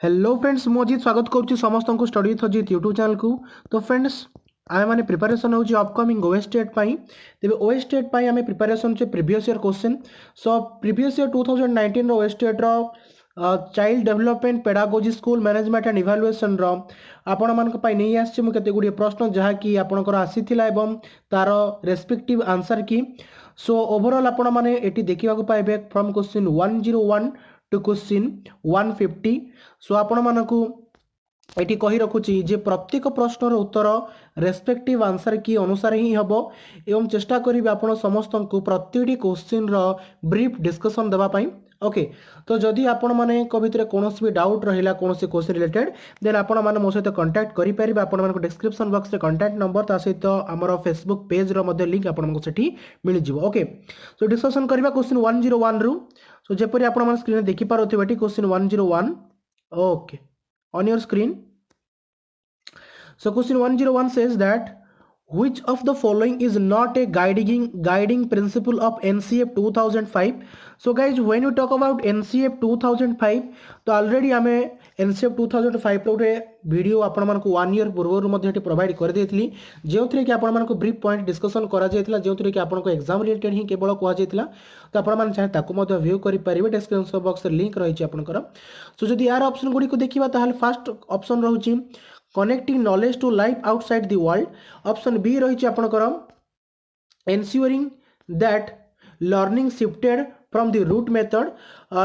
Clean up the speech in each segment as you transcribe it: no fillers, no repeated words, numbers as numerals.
Hello friends मु अजित स्वागत करुच्ची समस्त को study with Ajit YouTube channel को। तो फ्रेंड्स आम मैंने प्रिपरेशन हो अपकमिंग ओएसटेट तेज ओएसटेट आम प्रिपरेशन से previous year question. So previous year 2019 OSTET child development pedagogy school management and evaluation आपण मान नहीं आसी केते गुड़िए प्रश्न जहाँकि आपंकर आसी तार रेस्पेक्टिव आंसर की। सो ओवरऑल आपण मैंने ये देखा पाइबे फ्रॉम क्वेश्चन 101 टू क्वेश्चन 150। सो आपण मानकू एटी कही रखुची जे प्रत्येक प्रश्नर उत्तर रेस्पेक्टिव आंसर की अनुसार ही हम एवं चेष्टा करी आपण समस्त को प्रत्येकटी क्वेश्चन ब्रीफ डिस्कशन देवाई। ओके तो जदि आपण माने भितर कौन भी डाउट रहा कौन क्वेश्चन रिलेटेड देन आपण मैंने मो सहित कंटाक्ट करेंगे। आपण डिस्क्रिप्शन बॉक्स में कंटाक्ट नंबर ता सहित आमर फेसबुक पेज लिंक आपठी मिल जाव। ओके तो डिस्कसन करवा क्वेश्चन 101 रु। सो जेपरी आपण स्क्रीन देखिपे question 101 okay on your screen. So question 101 says that which of the following is not a guiding principle of NCF 2005. So guys when you talk about NCF 2005 तो already आमे NCF 2005 रे video आपण मानकु 1 year पूर्व मध्ये provide कर देथली जेउथरे कि आपण मानकु brief point discussion करा जायतला जेउथरे कि आपण को एग्जाम रिलेटेड ही केवल कोआ जायतला। तो आपण मान चाहे ताकु मध्ये व्यू करि परिबे डिस्क्रिप्शन बॉक्स रे लिंक रही छि आपनकर। सो जदि यार ऑप्शन गुडी को देखिबा ताहाल फर्स्ट ऑप्शन रहउछि connecting knowledge to life outside the world. Option B रही आपणकर ensuring that learning shifted from the rote method.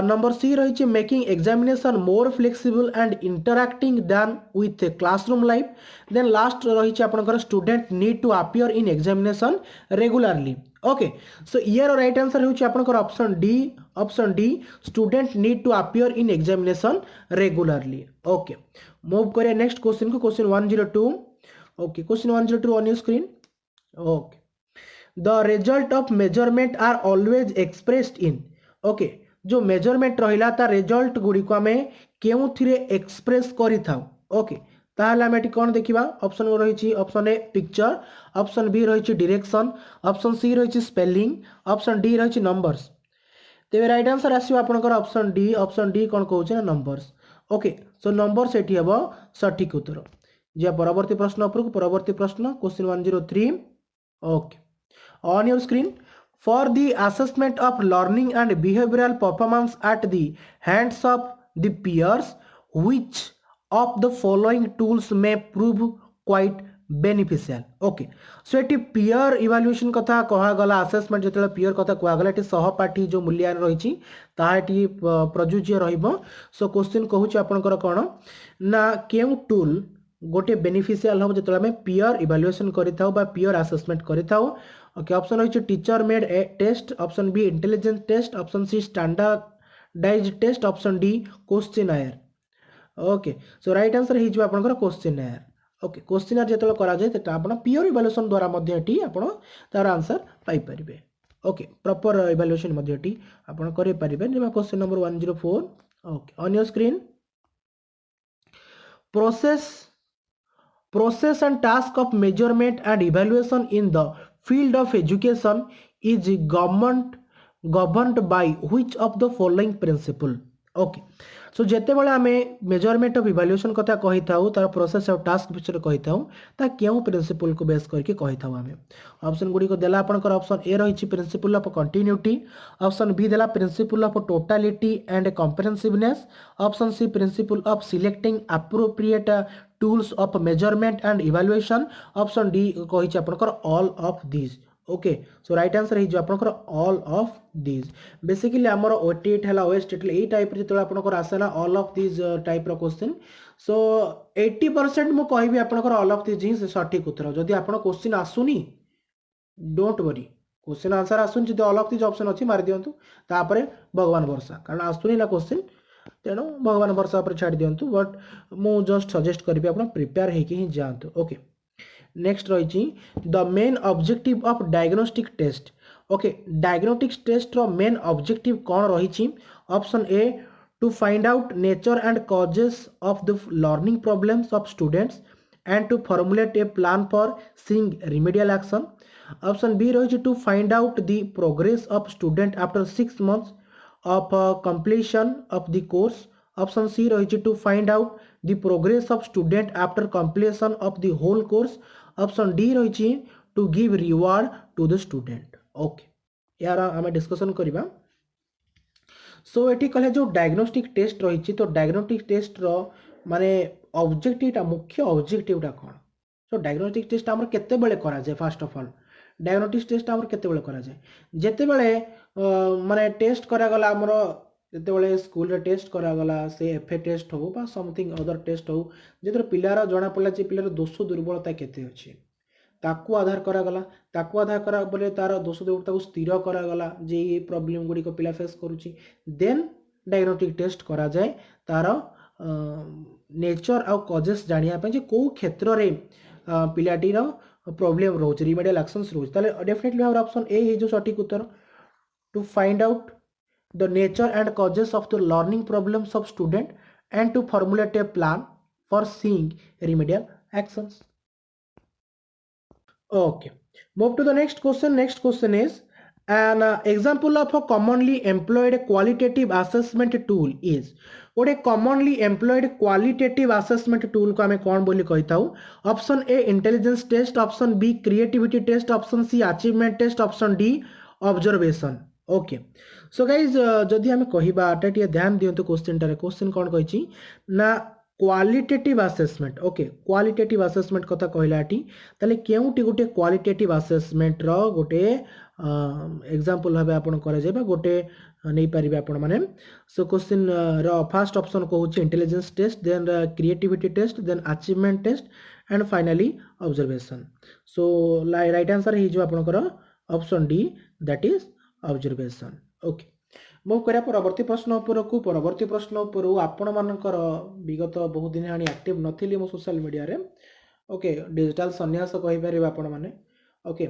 Number C रही making examination more flexible and interacting than with classroom life. Then last रही आपणकर student need to appear in examination regularly. Okay so ईयर right answer होछि आपणकर option D student need to appear in examination regularly. Okay move करिए next question को question 102। Okay question 102 on your screen. Okay the result of measurement are always expressed in. Okay जो measurement रहिला ता result गुडी को हमें केउथिरे express करि थाउ। Okay ताहले हम एटी कोन देखिबा ऑप्शन रही option A picture, option B रही डायरेक्शन, ऑप्शन सी रही स्पेलिंग, ऑप्शन डी रही नंबर्स। तेबे राइट आंसर आसीबा आपनकर ऑप्शन डी कोन कहउछ ना नंबर्स। ओके सो नंबर से हम सठिक उत्तर जी। परवर्ती प्रश्न उपरक परवर्ती प्रश्न question 103। Okay on your screen for the assessment of learning and behavioural performance at the hands of the peers which of the following tools may prove quite beneficial. Okay so ये peer evaluation कथा कहगला assessment जो peer कथा कहगला ये सहपाठी जो मूल्यांकन रही प्रযোज्य रहिबो। सो क्वेश्चन कहूँ आपनकर कौन ना केउ टूल गोटे बेनिफिशियल हम जो आम पीयर इवाल्युएशन करिथाउ बा पीयर असेसमेंट करिथाउ। ओके ऑप्शन रही teacher made a test, option B intelligence test, option C standardised test, option D questionnaire. Okay so right answer हो आपनकर क्वेश्चनआयर। ओके क्वेश्चनआयर जो करा जाए आप पीयर इवाल्युएशन द्वारा आपण तार आंसर पाई परिबे। ओके प्रॉपर इवाल्युएशन आपण करि परिबे। Question number 104। Okay on your screen process and task of measurement and evaluation in the field of education is governed by which of the following principle। Okay so जेते बेले आमे measurement of evaluation कथा कहि थाउ तार process of task विषय कहि थाउ ता केउ प्रिंसिपल को बेस करके कहि थाउ आमे। ऑप्शन गुडी को देला आपनकर ऑप्शन ए रही principle of continuity, option B देला principle of totality and comprehensiveness, option C principle of selecting appropriate tools of measurement and evaluation, option D कहि आपनकर all of this. Okay so right answer हो आपनकर all of this. Basically आमर ओटीएट है ओएसटेट ए type जो आपनकर आसेला ऑल ऑफ दिस टाइप रो क्वेश्चन। सो 80% मु कहबी आपनकर ऑल ऑफ दिस ही सठिक उत्तर। जदि आपन क्वेश्चन आसुनी डोंट वरी क्वेश्चन आंसर आसुनी जदि ऑल ऑफ दिस ऑप्शन अछि मार दियंतु तापरे भगवान भरोसा कारण आसुनी ना क्वेश्चन तेणु भगवान भरोसा पर छाड़ दियंतु। बट मु जस्ट सजेस्ट करबी आपन प्रिपेयर हेकि ही जांतु। ओके नेक्स्ट रही the main objective of diagnostic test. Okay diagnostic test रो मेन ऑब्जेक्टिव कौन रही? Option A to find out nature and causes of the learning problems of students and to formulate a plan for seeing remedial action. Option B रही to find out the progress of student after 6 months of completion of the course। Option C रही to find out the progress of student after completion of the whole course, option D रही to give reward to the student. Okay यार आम discussion करवा। सो ये कहले जो diagnostic test रही तो डायग्नोस्टिक टेस्ट रो माने ऑब्जेक्टिवटा मुख्य ऑब्जेक्टिवटा कौन। सो डायग्नोस्टिक टेस्ट आमर केते बेले करा जाए। First of all diagnostic test आमर केते बेले करा जाए जेते बेले माने टेस्ट करा गला आमर जेते बेले स्कूल रे टेस्ट करा गला से एफए टेस्ट हो बा समथिंग अदर टेस्ट हो जेते पिलार जणा पड़ला जे पिलार दोष दुर्बलता केते अछि ताकू आधार करागला। ताकू आधार करा बोले तार दोष दुर्बलता स्थिर करागला जे ये प्रॉब्लम गुडी को पिला फेस करूची देन डायग्नोस्टिक टेस्ट करा जाए तार नेचर आउ कजेस जानिया पे जे को क्षेत्र रे पिलाटीर प्रॉब्लम रोज रिमेडियल एक्शंस रोज ताले डेफिनेटली आवर ऑप्शन ए हे जो सटीक उत्तर to find out the nature and causes of the learning problems of student and to formulate a plan for seeing remedial actions. Okay, move to the next question. Next question is an example of a commonly employed qualitative assessment tool is what a commonly employed qualitative assessment tool को हमें कौन बोली कहता हूँ। Option A intelligence test, option B creativity test, option C achievement test, option D observation. Okay so guys जदि आम कहवाटा ध्यान दिंतु question टारे question कौन कही ना qualitative assessment. Okay qualitative assessment कथा कहला ताले केउटी गोटे क्वालिटेटिव असेसमेंट रो गोटे एग्जांपल भाबे आपण करा जाय बा गोटे नहीं पारिबे आपण माने। सो क्वेश्चन रो फर्स्ट ऑप्शन कहूची intelligence test, then creativity test, then achievement test and finally observation. So right answer हे जो आपनकर option D that is observation. Okay move करिया परवर्ती प्रश्न उपरकू। परवर्ती प्रश्न उपर आपण मानकर विगत बहुत दिन आनी एक्टिव नथिली मो सोशल मीडिया रे। ओके डिजिटल सन्यास कहि परिबा आपण माने। ओके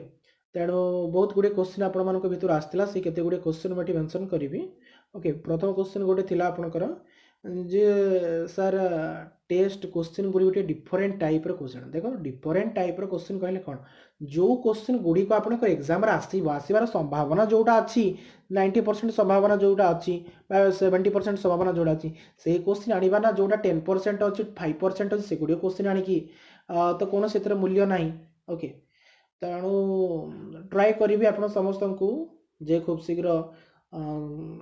तेणु बहुत गुडे क्वेश्चन आपण मानक भितर आस्तिला से केते गुडे क्वेश्चन मटी मेंशन करिवि। ओके प्रथम क्वेश्चन गोटे थिला आपनकर जे सर टेस्ट क्वेश्चन गुडी गोटे डिफरेंट टाइप रो क्वेश्चन। देखो डिफरेंट टाइप रो क्वेश्चन कहले कोन जो क्वेश्चन गुडी को आपनकर एग्जाम रे आसीबार संभावना जोटा अछि 90% संभावना जोटा अछि बा 70% संभावना जोटा अछि से क्वेश्चन आनिबा ना जोटा 10% अछि 5% अछि से गुडी क्वेश्चन आनि कि तो कोन क्षेत्र मूल्य नाही। ओके तेणु ट्राई करिवि आपण समस्त को जे खूब शीघ्र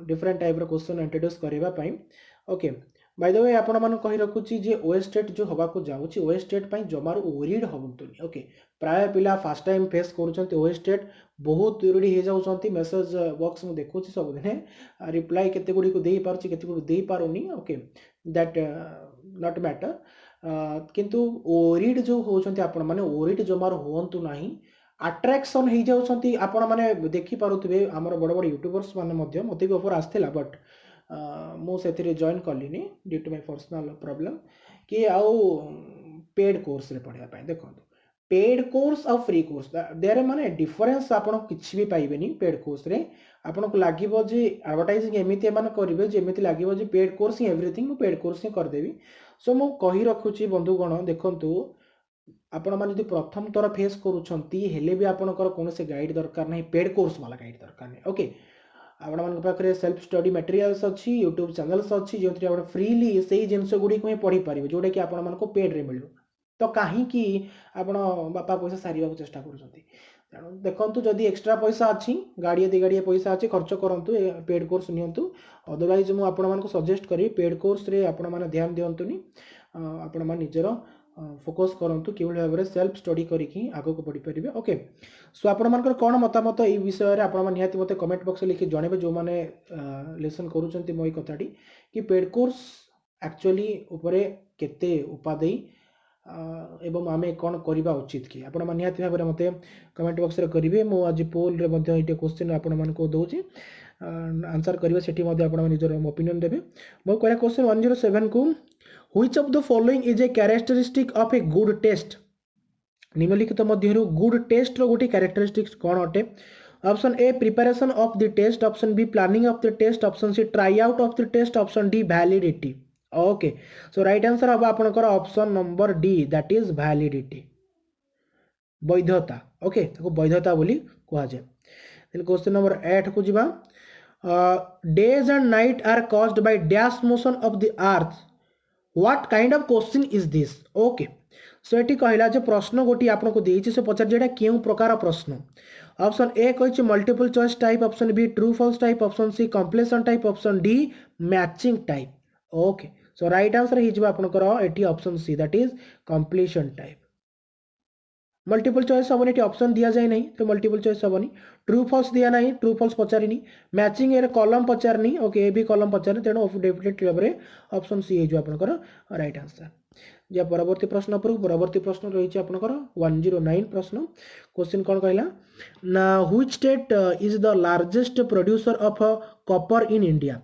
डिफरेंट टाइप रो क्वेश्चन इंट्रोड्यूस करबा पई। ओके बाय द वे आपण मान कहि रखुची जे ओएस्टेट जो हवा को जाउची ओएस्टेट पई जमार ओरीड हबंतुनी। ओके प्राय पिला फर्स्ट टाइम फेस करूचंती ओएस्टेट बहुत ओरीड हे जाउचंती मेसेज बॉक्स में देखुची सब दिने रिप्लाई केते गुडी को देई पारची केते गुडी देई पारोनी। ओके दैट नॉट मैटर किंतु ओरीड जो होचंती आपण माने ओरीड जमार होंतु नाही अट्रैक्शन हो जाउछंती। आपण माने देखि पारुथिबे हमर बड़ बड़ यूट्यूबर्स माने मध्य मते भी ऑफर आस्थिला बट मो से जॉइन कलिनी due to my personal problem कि आउ पेड कोर्स रे पढ़िया पाए। देखो पेड कोर्स और फ्री कोर्स देयर माने डिफरेंस आपण किछि भी पाइबेनी। पेड कोर्स रे आपण को लागिवो जे एडवर्टाइजिंग एमिति मान करिवे जे एमिति लागिवो जे पेड कोर्स ही एवरीथिंग मो पेड कोर्स ही कर देबी। सो मो कहि रखुची बंधुगण देखंतु आपण माने यदि प्रथम थर फेस करूछंती हेले भी आपनकर कोनसे गाइड दरकार नहीं पेड कोर्स वाला गाइड दरकार नहीं। ओके आपण मान पाखरे सेल्फ स्टडी मटेरियल्स अछि यूट्यूब चैनल्स अछि जोंतरी आपण फ्रीली सेही जिंस गुडी को पढ़ी पारिबे जोडे कि आपण मान को पेड रे मिलबो तो काहे कि आपण बापा पैसा सारिबा को चेष्टा करूछंती। तेणु देखंतु जदि एक्स्ट्रा पैसा अछि गाड़िए पैसा अछि खर्च करंतु पेड कोर्स नियंतु। अदरवाइज मु आपण मान को सजेस्ट करी पेड कोर्स रे आपण मान ध्यान दियंतुनी आपण मान निजर फोकस करंतु केवल भाव में सेल्फ स्टडी करिकी आगो को बढ़ी पारिबे। ओके सो आपण मानकर कोन मतामत ए विषय रे आपण मान निहाती मते कमेंट बॉक्स लिखि जणेबे जो माने लेसन करूचंती मोई कथाडी कि पेड कोर्स एक्चुअली ऊपरे केते उपादेय एवं आमे कोन करिबा उचित कि आपण मान निहाती भाव मते कमेंट बॉक्स रे करिवे। मो आज पोल रे मध्ये एटे क्वेश्चन आपण मान को दोची आंसर करिवे सेठी मध्ये आपण मान निजर ओपिनियन देबे। मो कोरा क्वेश्चन 107 को Which of the following is a characteristic of a good test? निम्नलिखित मध्यरु गुड टेस्ट रो गोटी कैरेक्टरिस्टिक्स कोन अटे। Option A preparation of the test, option B planning of the test, option C try out of the test, option D validity. Okay so right answer अब आपनकर option number D that is validity वैधता। Okay ताको वैधता बोली कहा जाय। Then question number 8 को जिबा days and night are caused by dash motion of the earth. What kind of question is this? Okay, so eighty कहला जे प्रश्न गोटी आपको देइछि से पचार जेटा केउ प्रकार प्रश्न. ऑप्शन ए कहिछि multiple choice type, option B true false type, option C completion type, option D matching type. Okay, so right answer हि जिबा आपनकर एटी option C, that is completion type. Multiple choice हेनी, ये ऑप्शन दिया जाए नहीं तो मल्टीपल चॉइस हेनी. ट्रू फॉल्स दिया नहीं, ट्रू फॉल्स पचारिनी. मैचिंग ए कलम पचारनी. ओके, ए भी कलम पचारे, तेणु डेफिनेटली भाव में ऑप्शन सी हो आपनकर राइट आंसर. या परवर्ती प्रश्न पर, परवर्ती प्रश्न रही आपनकर 109 प्रश्न. क्वेश्चन कौन कहला ना, which state is the largest producer of copper in India.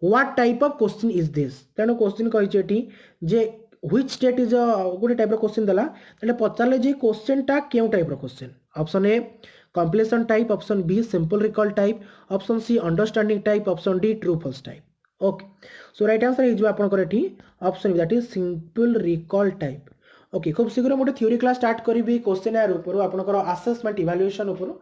What type of question is this. तेणु क्वेश्चन कही जे व्हिच स्टेट इज गोटे टाइप क्वेश्चन देला, पचारे जे क्वेश्चन टा क्यों type question. Option A completion type, option B simple recall type, option C understanding type, option D true false type. Okay, so right answer हो आपनकर एठी option B, that is simple recall type. Okay, खूब शीघ्र मोटे theory class start करी question यार ऊपर आपनकर असेसमेंट इवैल्यूएशन ऊपर.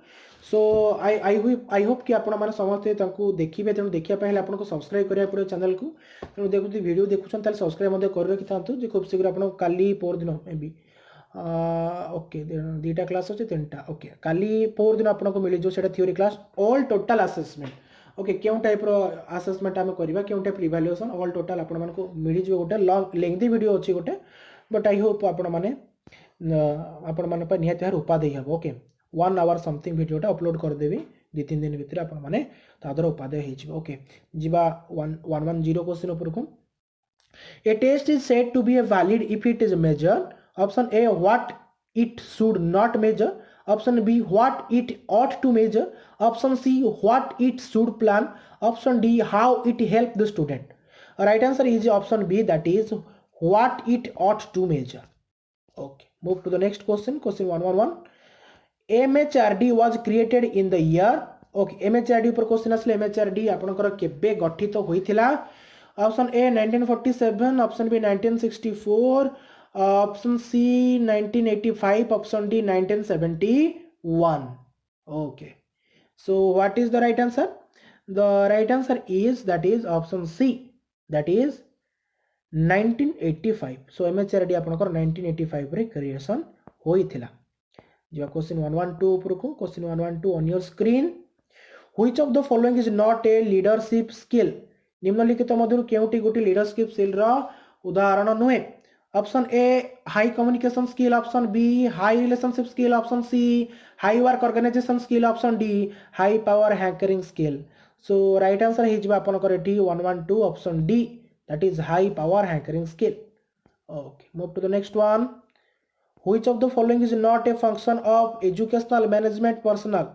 सो आई होप कि आपण मैंने समस्ते देखिए. तेणु देखा पहले आपको सब्सक्राइब करा पड़े चैनल को. तेणु देखो वीडियो देखुं सब्सक्राइब कर रखी था जो खूब शीघ्र आप काली पोर दिन मे बी ओके दीटा क्लास अच्छे 3टा. ओके, काली पोर दिन आपको मिल जो theory class all total assessment. Okay, क्यों टाइप असेसमेंट आम करवा, क्यों टाइप इवैल्यूएशन ऑल टोटल आपको मिल गोटे लॉन्ग लेंथी वीडियो अच्छी गोटे. बट आई होप आपण मैंने निहत यार उपा दे हम. ओके, 1 आवर समथिंग वीडियोटा अपलोड करदेवी 2-3 दिन भितर आपण मैंने तादर उपादेय हो. ओके, जीवा 110 क्वेश्चन उपरकू. A test is said to be a valid if it is measure. Option A what it should not measure, option B what it ought to measure, option C what it should plan, option D how it help the student. Right answer is option B, that is what it ought to measure. Okay, move to the next question. Question 111. MHRD was created in the year. Okay, MHRD पर question आसले. MHRD आपनकर केबे गठित होइथिला. Option A 1947, option B 1964, option C 1985, option D 1971. Okay, so what is the right answer. The right answer is that is option C, that is 1985. So MHRD आपनकर 1985 रे creation होइथिला. जो question 112 ऊपर को. Question 112 on your screen. Which of the following is not a leadership skill. निम्नलिखित मध्य केउटी गोटी leadership skill रा उदाहरण नुहे. Option A high communication skill, option B high relationship skill, option C high work organisation skill, option D high power hankering skill. So right answer हे जिबा आपनकर एठी 112 option D, that is high power hankering skill. Okay, move to the next one. Which of the following is not a function of educational management personnel.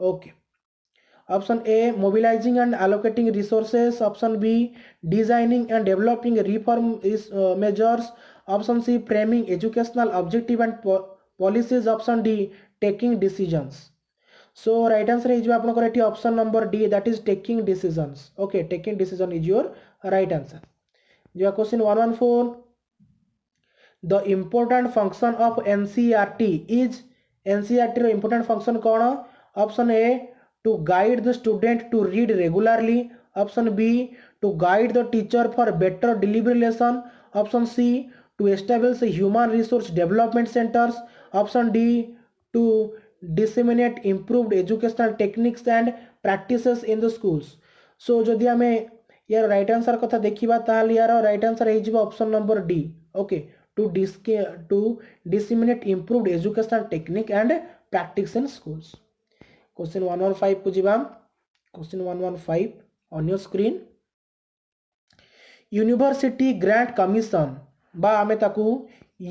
Okay, option A mobilizing and allocating resources, option B designing and developing reform measures, option C framing educational objective and policies, option D taking decisions. So right answer is आपनकर एठी option number D, that is taking decisions. Okay, taking decision is your right answer. जो question 114. The important function of NCERT is. NCERT रो important function कौन. Option A to guide the student to read regularly, option B to guide the teacher for better delivery lesson, option C to establish human resource development centers, option D to disseminate improved educational techniques and practices in the schools. So जदि आमे यार right answer कथा देखिबा ताल यार right answer हे जिबा option number D. Okay, to disseminate improved educational technique and practice in schools. Question 115 को जीवा. Question 115 on your screen. University Grant Commission बा आमे ताकू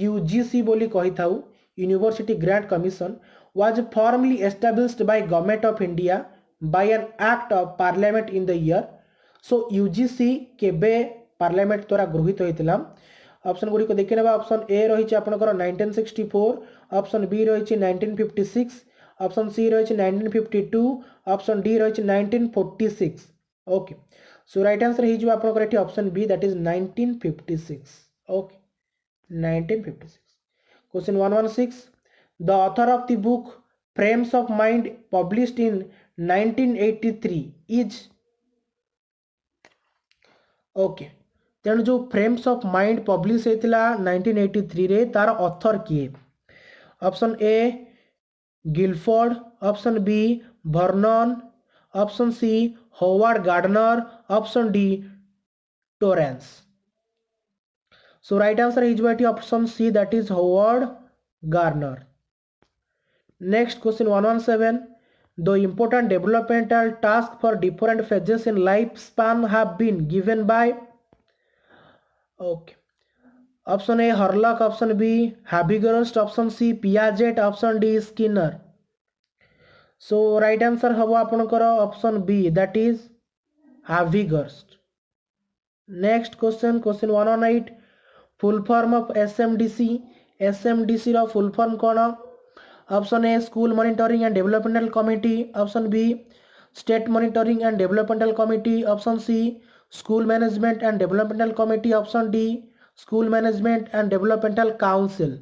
UGC बोली कही थाउ. University Grant Commission was formally established by Government of India by an act of Parliament in the year. So UGC केबे parliament द्वारा गृहीत होइतिला. ऑप्शन गुड़ी को देखि नेबा. ऑप्शन ए रही आपनकर 1964, ऑप्शन बी रही 1956, ऑप्शन सी रही 1952, ऑप्शन डी रही 1946. ओके, सो राइट आंसर ही जो आपनकर एठी option B, that is 1956. Okay, 1956. Question 116. The author of the book frames of mind published in 1983 is. Okay तेणु जो फ्रेम्स ऑफ माइंड पब्लिश होता 1983 रे तार ऑथर किए option A Guilford option B Vernon option C Howard Gardner option D Torrance so right answer is option C that is Howard Gardner next question 117 the important developmental task for different phases in lifespan have been given by okay option A Horlock option B Havighurst option C Piaget option D Skinner so right answer हम आपणकर option B that is Havighurst next question question 118 full form of SMDC रो full form कौन option A school monitoring and developmental committee option B state monitoring and developmental committee option C school management and developmental committee option D school management and developmental council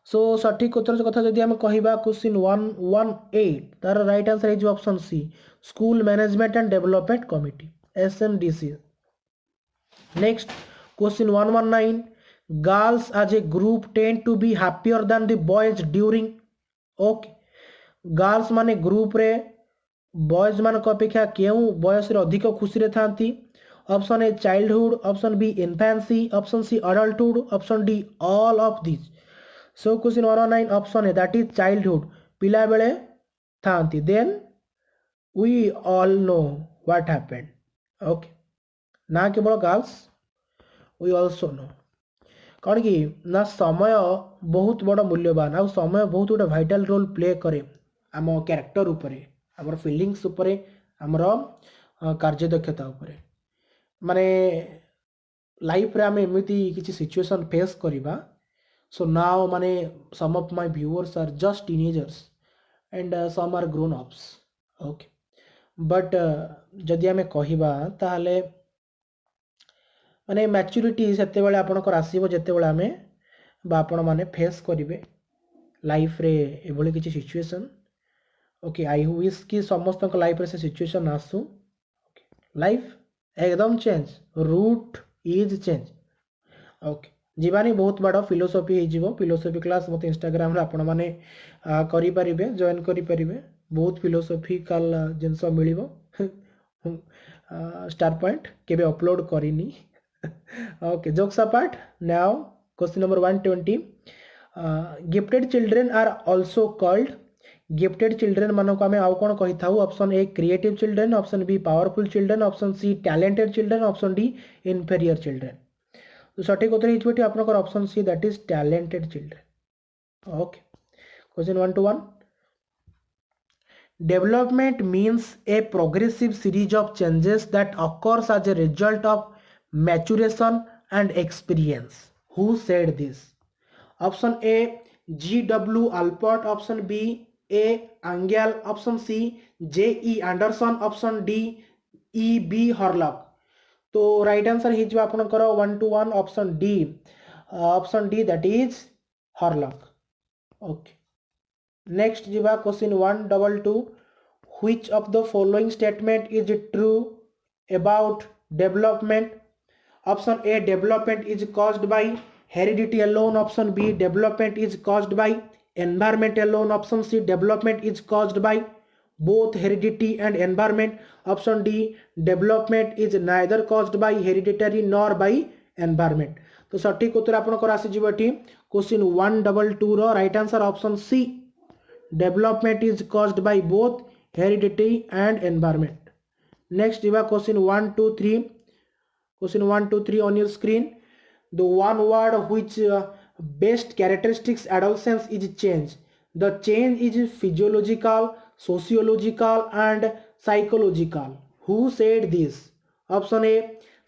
so सठिक उत्तर कथा जदि आम कहवा question 118 तार right answer is option C school management and development committee SMDC next question 119 girls as a group tend to be happier than the boys during okay girls माने group रे boys मान अपेक्षा क्यों बयस अधिक खुशी रे थांती option A childhood option B infancy option C adulthood option D all of this so question 109 option A that is childhood पिला बेले थांती then we all know what happened okay ना केवल गर्ल्स वी ऑल्सो नो कौन कि ना समय बहुत बड़ मूल्यवान आ समय बहुत गोटे भाइटाल रोल प्ले करे आम क्यारेक्टर उपरे आमर फिलिंग्स उपरे आमर कार्यदक्षता उपरे माने लाइफ रे आम एमती किसी सिचुएशन फेस करवा सो नाउ माने some of my viewers are just teenagers and some are grown ups okay but जदि आम कहवा ताहले माने मैच्योरिटी सेते बेले आपनकर आसीबो जेते बेले आमे बा आपण माने फेस करिवे लाइफ रे एभली किछि सिचुएशन ओके आई विश कि समस्त लाइफ रे से सिचुएशन आसु ओके लाइफ एकदम चेंज रूट इज चेंज ओके जीवानी बहुत बड़ फिलोसफी हो जीवो फिलोसफी क्लास मत इंस्टाग्राम रे आपण माने करि परिबे जॉइन करि परिबे बहुत फिलोसफिकल जिंस मिलिबो स्टार पॉइंट केबे upload करिनी okay jokes apart now question number 120 gifted children are also called gifted children मानको आमे आउ कोन कहि थाउ option A creative children option B powerful children option C talented children option D inferior children तो सठिक उत्तर हिचबेटी आपनकर option C that is talented children okay question 121 development means a progressive series of changes that occurs as a result of maturation and experience who said this option a G.W. Alport option b a Angel option c J.E. Anderson option d E.B. Horlock तो right answer हिज आपनकर 1 to 1 option D that is Horlock okay next जीवा question 122 which of the following statement is true about development option a development is caused by heredity alone option b development is caused by environment alone option c development is caused by both heredity and environment option d development is neither caused by hereditary nor by environment तो सठिक उत्तर आपनकर आसी जिवटी question 122 रो right answer option C development is caused by both heredity and environment next jiva question 123 question 1 2 3 on your screen the one word which best characteristics adolescence is change the change is physiological sociological and psychological who said this option a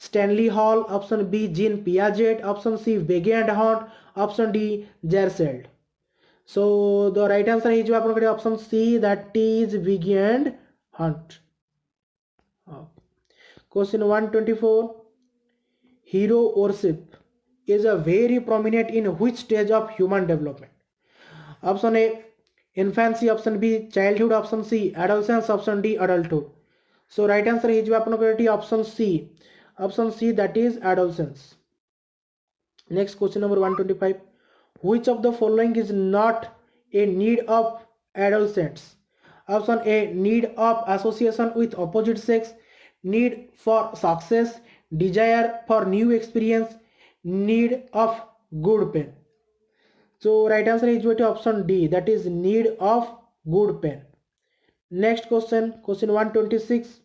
Stanley Hall option b Jean Piaget option c Weygand Hunt option d Gerseld so the right answer is option c that is Weygand Hunt question 124 hero worship is a very prominent in which stage of human development option a infancy option b childhood option c adolescence option d adulthood so right answer is option c Option C, that is adolescence. Next question number 125. Which of the following is not a need of adolescents? Option A, need of association with opposite sex, need for success, desire for new experience, need of good pain. So right answer is option D, that is need of good pain. Next question, question 126.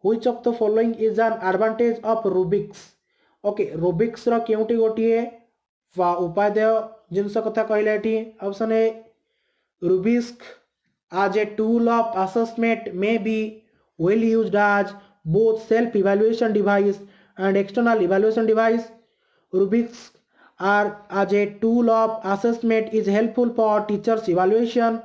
Which of the following is an advantage of Rubik's? Okay, Rubik's ର କେଉଁଟି ଗୋଟିଏ ଉପାଦେୟ ଜିନିଷ କଥା କହିଲା ଏଠି? Option A, Rubik's as a tool of assessment may be well used as both self-evaluation device and external evaluation device. Rubik's as a tool of assessment is helpful for teachers' evaluation.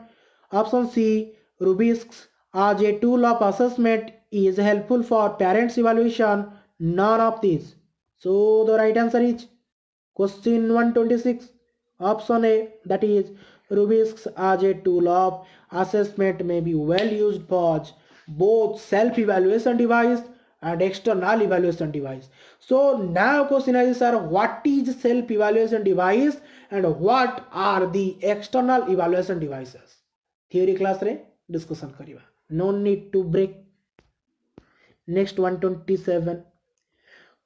Option C, Rubik's as a tool of assessment is helpful for parents' evaluation. None of these. So the right answer is question 126. Option A, that is Rubik's as a tool of assessment may be well used for both self-evaluation device and external evaluation device. So now question is, sir, what is self-evaluation device and what are the external evaluation devices? Theory class re discussion kariba. No need to break. Next 127.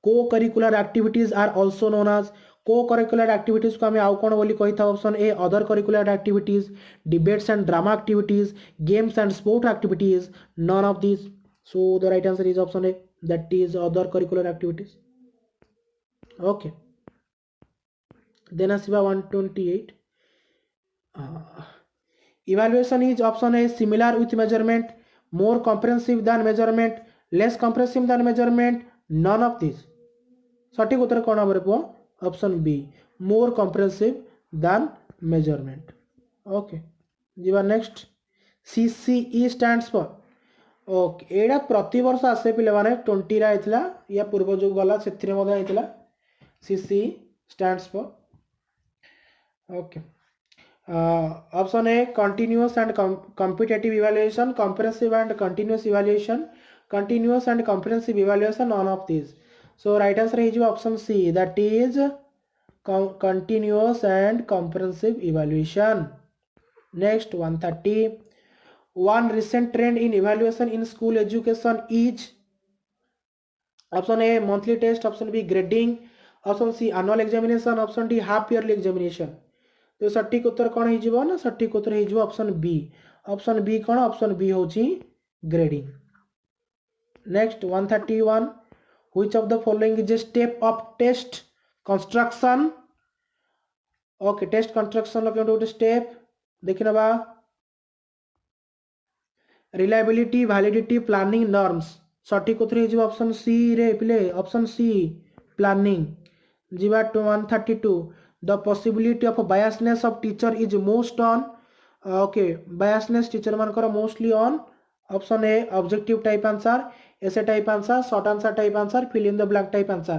Co-curricular activities are also known as co-curricular activities को हमें आउ कौन बोली कही था? Option A other curricular activities, debates and drama activities, games and sport activities. None of this. So the right answer is option A, that is other curricular activities. Okay, then आसीबा 128. Evaluation is option A similar with measurement, more comprehensive than measurement, less comprehensive than measurement. None of this. सठिक उत्तर कौन हम पुओ? Option B, more comprehensive than measurement. Okay, जीवा next. CCE stands for. Okay, एटा प्रति वर्ष आसे पिले माने 20 रा आइतला या पूर्व जो गला सेथिरे मध्ये आइतला. CCE stands for. Okay, option A continuous and competitive evaluation, comprehensive and continuous evaluation, continuous and comprehensive evaluation. None of these. So right answer is option C, that is continuous and comprehensive evaluation. Next 130. One recent trend in evaluation in school education is option A monthly test, option B grading, option C annual examination, option D half yearly examination. तो सठिक उत्तर कौन हो जीवो ना? सठिक उत्तर हो जीवो ऑप्शन बी. ऑप्शन बी कौन? ऑप्शन बी होची grading. Next 131. Which of the following is a step of test construction? Okay, test construction lo केउटे step देखि नबा. reliability, validity, planning, norms. सठिक उत्तर हो ऑप्शन सी रे पिले. Option C planning. जीवा 132. The possibility of biasness of teacher is most on. Okay, biasness teacher मानकर mostly on. Option A objective type answer, essay type answer, short answer type answer, fill in the blank type answer.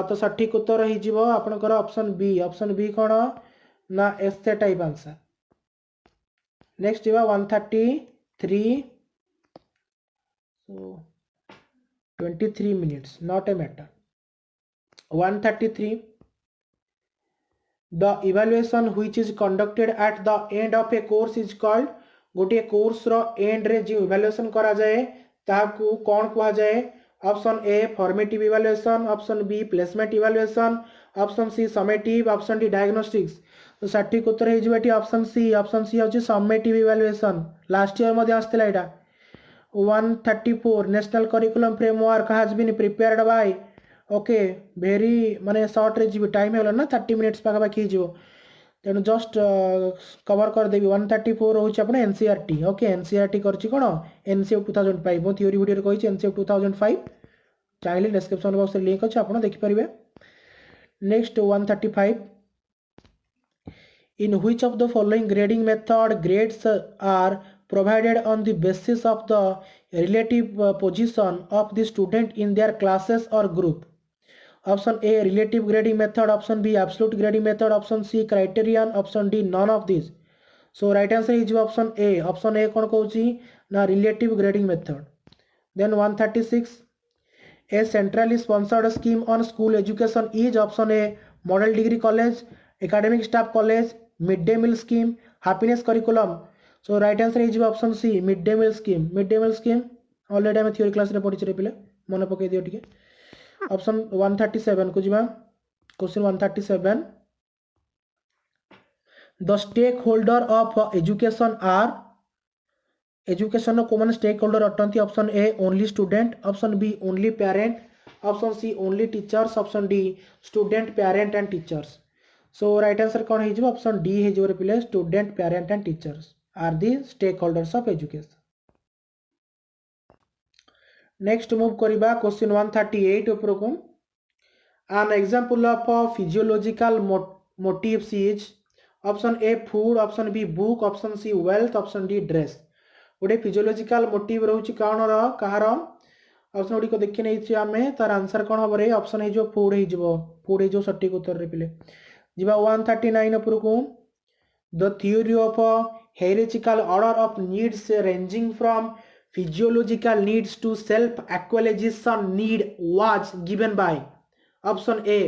तो सठिक उत्तर हो आपनकर option B. Option B कौन ना? एसे type answer. Next जीवा 133. so 23 minutes, not a matter. 133. The evaluation which is conducted at the end of a course is called. गोटे course रो एंड रे जो इवैल्यूएशन करा जाए ताकू कौन कहा जाए? Option A formative evaluation, option B placement evaluation, option C summative, option D diagnostics. तो सठिक उत्तर हो जिवो एटी ऑप्शन सी. ऑप्शन सी होची समेटिव इवैल्यूएशन. लास्ट ईयर मध्ये आस्थिला एटा. 134. National curriculum framework has been prepared by. Okay, very माने शॉर्ट रे जिवो टाइम होला ना 30 मिनिट्स पाखा पाखी जिवो. तेणु जस्ट कवर करदेवी. 134 हूँ आप एनसीईआरटी. ओके, एनसीईआरटी कर एनसीएफ 2005. मैं थ्योरी वीडियो कही एनसीएफ 2005. चाहिए डिस्क्रिप्शन बॉक्स में लिंक अच्छे आप देखिपारे. Next 135. In which of the following grading method grades are provided on the basis of the relative position of the student in their classes or group? Option A relative grading method, option B absolute grading method, option C criterion, option D none of this. So right answer is option A. Option A कौन कहूँ ना? Relative grading method. Then 136. A centrally sponsored scheme on school education is option A model degree college, academic staff college, midday meal scheme, happiness curriculum. So right answer is option C midday meal scheme. Midday meal scheme already आम theory class रे पढ़ी पिले मन पकई दियो टिके. Option 137 को जिबा. Question 137. The stakeholder of education are education को मैंने स्टेक होल्डर अटंती. Option A only student, option B only parent, option C only teachers, option D student parent and teachers. So right answer कौन हो option D हो पिले student parent and teachers are the stakeholders of education. Next move करबा question 138 ऊपर को. An example of physiological motives is option A food, option B book, option C wealth, option D dress. गोटे physiological motive रोचे कौन कहार option गुड़िक देखी नहीं आम तार आंसर कौन हम रे ऑप्शन हो फूड हो फूड हो सठिक उत्तर रे पिले. जीवा 139 उपर को. The theory of hierarchical order of needs ranging from physiological needs to self actualisation need was given by option A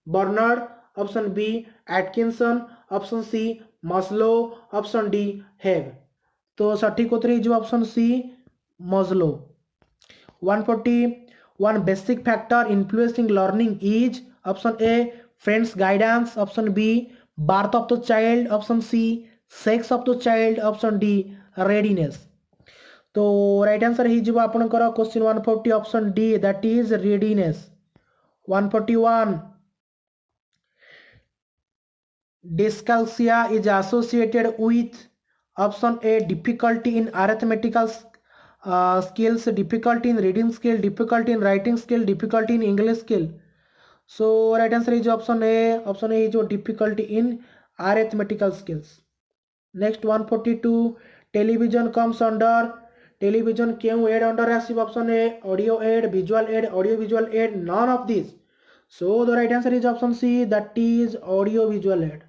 Bernard, option B Atkinson, option C Maslow, option D Hebb. तो सठिक उत्तर हो option C Maslow. 141 basic factor influencing learning is option A friends guidance, option B birth of the child, option C sex of the child, option D readiness. तो right answer हो आपनकर question 140 option D that is readiness. 141 dyscalculia is associated with option A difficulty in arithmetical skills, difficulty in reading skill, difficulty in writing skill, difficulty in English skill. So right answer is option A. Option A is difficulty in arithmetical skills. Next 142 television comes under television क्यों aid under Asib option A audio aid, visual aid, audio visual aid, none of these. So the right answer is option C that is audio visual aid.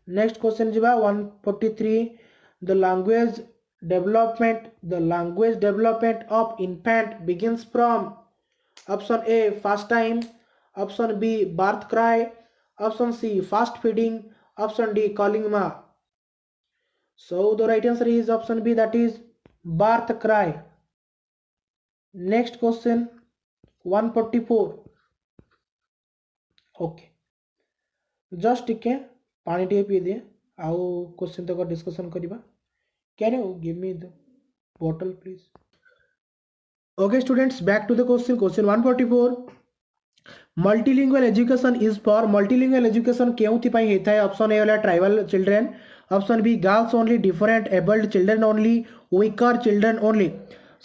Next question jiba 143 the language development of infant begins from option A first time, option B birth cry, option C fast feeding, option D calling ma. So the right answer is option B that is birth cry. Next question 144 okay just टिके पानी टे P दिए आउ question तक discussion करबा. Can you give me the bottle please. Okay students back to the question 144 multilingual education is for multilingual education केउथि पई हेता है. ऑप्शन ए वाला tribal children, option B girls only, different abled children only, weaker children only.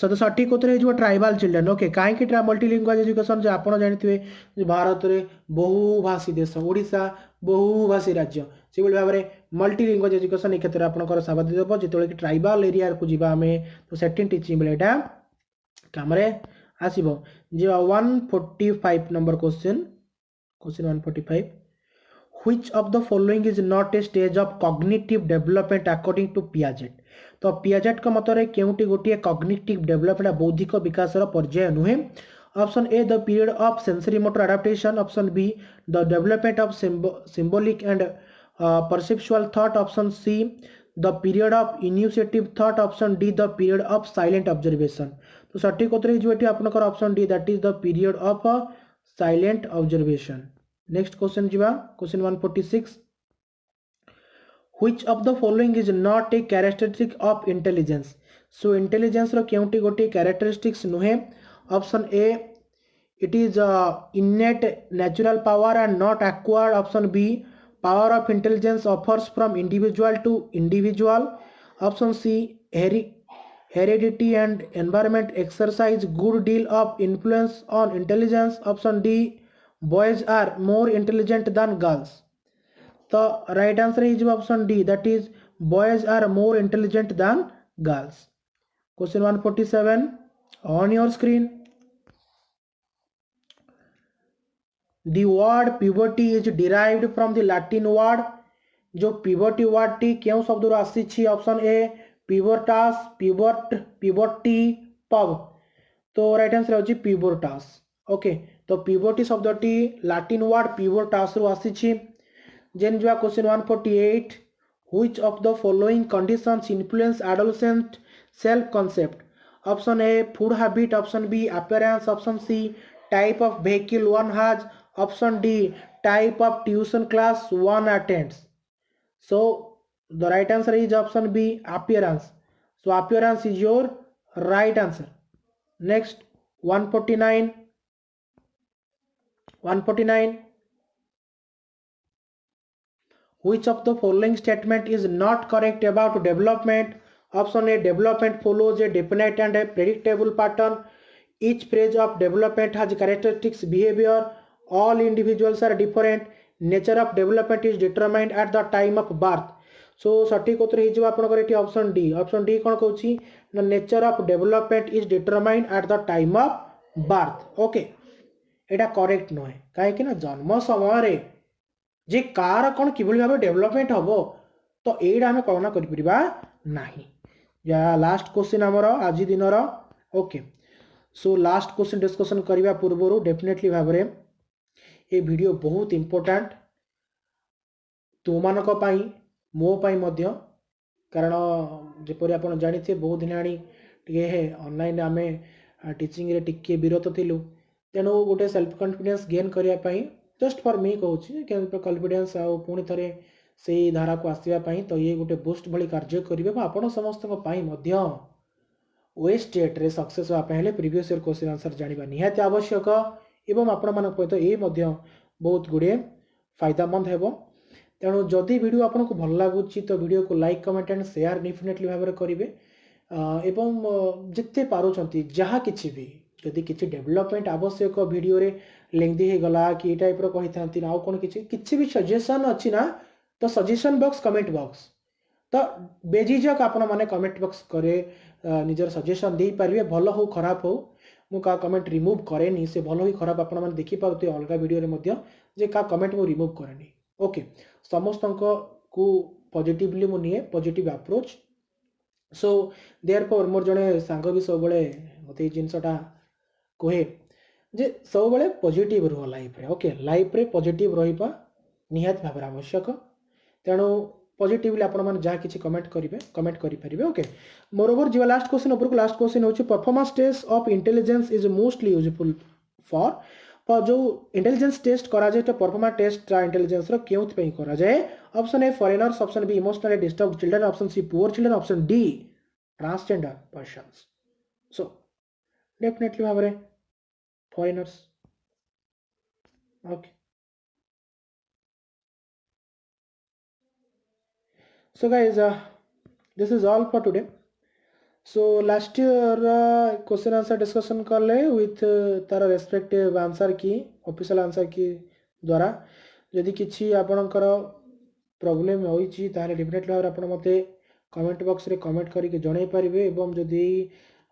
So तो सठिक उत्तर हो tribal children. Okay कहीं मल्टीलिंगुअल एजुकेशन जो आप जानते भारत में बहुभाषी देश ओडिशा बहुभाषी राज्य से भाव में मल्टीलिंगुअल एजुकेशन ए क्षेत्र में आपंकर साबादी देव जो कि ट्राइबल एरिया को जीवा आम तो सेटिंग टीचिंग बेले यहाँ कम आसब. जी 145 number question 145 which of the following is not a stage of cognitive development according to Piaget. तो पियाजेट का मतरे केउटी गोटे कॉग्निटिव डेवलपमेंट बौद्धिक विकासर पर्याय नुहे. Option A the period of sensory motor adaptation, option be the development of symbolic and perceptual thought, option see the period of initiative thought, option D the period of silent observation. तो सठिक उत्तर जो ये आपनकर option D that is the period of silent observation. Next question जीवा question 146 which of the following is not a characteristic of intelligence. So intelligence रो केउटी गोटे characteristics नुहे. Option A it is innate natural power and not acquired, option B power of intelligence offers from individual to individual, option C heredity and environment exercise good deal of influence on intelligence, option D boys are more intelligent than girls. तो right answer is option D that is boys are more intelligent than girls. Question 147 on your screen the word puberty is derived from the Latin word. जो puberty word टी क्यों शब्द रो आसी. Option A pubertas, pubert, puberty, pub. तो right answer हो pubertas. Okay तो पिवोटी शब्दटी Latin word पिवोटास रु आसीछि जेन जो question 148 which of the following conditions influence adolescent self concept option A food habit option B appearance option C type of vehicle one has option D type of tuition class one attends so the right answer is option B appearance so appearance is your right answer next 149 which of the following statement is not correct about development option A development follows a definite and a predictable pattern each phase of development has characteristics behavior all individuals are different nature of development is determined at the time of birth so सठिक उत्तर हो आपंकर ये option D कौन कौन ना nature of development is determined at the time of birth okay यहाँ correct नुहे कहीं जन्म समय जे कार कौन कि भाव डेवलपमेंट हम तो यहीटा आम कल्पना करा लास्ट क्वेश्चन आमर आज दिन okay so last question discussion करने पूर्व डेफिनेटली भाव में ये वीडियो बहुत इंपोर्टेंट तुम मानक मो कारण जपरी आप जानी बहुत दिन टे ऑनलाइन आम टीचिंग रे टिके विरत थिलु तेणु गोटे सेल्फ कॉन्फिडेंस गेन करने जस्ट फॉर मी कहूँ कॉन्फिडेंस आउ पुणी थे से धारा को आसवाई तो ये गोटे बुस्ट भली कार्य करेंगे आपण समस्त ओएस स्टेट रे सक्सेस होगापे प्रीवियस ईयर क्वेश्चन आंसर जाना निहाती आवश्यक एवं आपण मानक ये बहुत गुड़े फायदामंद हेबो तेणु जदि वीडियो आपको भल लगुच तो वीडियो को like comment and share definitely भाव में करेंगे एवं जिते पारुचंती जहाँ किसी भी जदि किसी डेवलपमेंट आवश्यक वीडियो रे लेंदी हो गला कि टाइप रो कही था आउ कौन किसी भी सजेशन अच्छी ना तो सजेशन बॉक्स कमेंट बॉक्स तो बेझिझक आपण मैंने कमेंट बॉक्स करे निजर सजेशन दे पारे भल हो खराब हो मु का कमेंट रिमूव करेनी से भल हो खराब आपण मैंने देखी पाते अलग वीडियो रे जे का कमेंट मु रिमूव करेनी ओके समस्त को पॉजिटिवली मु निए पॉजिटिव अप्रोच सो देयरफॉर मोर जड़े सांग भी सब मत जिनसटा कहे जे सब बड़े पॉजिटिव रुह लाइफ रे ओके लाइफ रे पॉजिटिव रहिबा निहात भाव आवश्यक तेणु पॉजिटिवली आपण माने जहाँ किसी कमेंट करेंगे ओके मोरओवर जी लास्ट क्वेश्चन ऊपर लास्ट क्वेश्चन होची performance test of intelligence is mostly useful for जो इंटेलिजेंस टेस्ट करा जाए तो परफॉर्मेंस टेस्ट इंटेलिजेंस रो क्यों करा जाए option A foreigners option B emotionally disturb children option C poor children option D transgender persons so definitely भाव में foreigners okay so guys this is all for today so last year question answer discussion कले with तार respective answer की official answer की द्वारा यदि किसी आपणकर प्रॉब्लम होइछि ताले डेफिनेटली भाव आपण मते कमेंट बॉक्स रे कमेंट करके जणाई पारिबे एवं जदि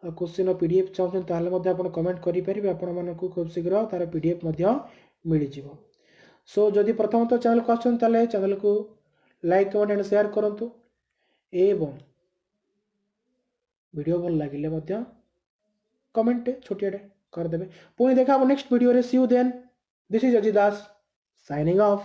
क्वेश्चन पीडीएफ चाहते ताले मध्ये आपण कमेंट करि पारिबे आपण मानकु खूब शीघ्र तार पीडीएफ मध्ये मिलि जिवो सो जदि प्रथमतः चैनल को आछन ताले चैनल को लाइक कमेंट एंड शेयर करंतु एवं वीडियो भल लगिले कमेंट छोटियाटे करदेवे पुणी देखा नेक्स्ट वीडियो रे see you then this is Ajit Das signing of.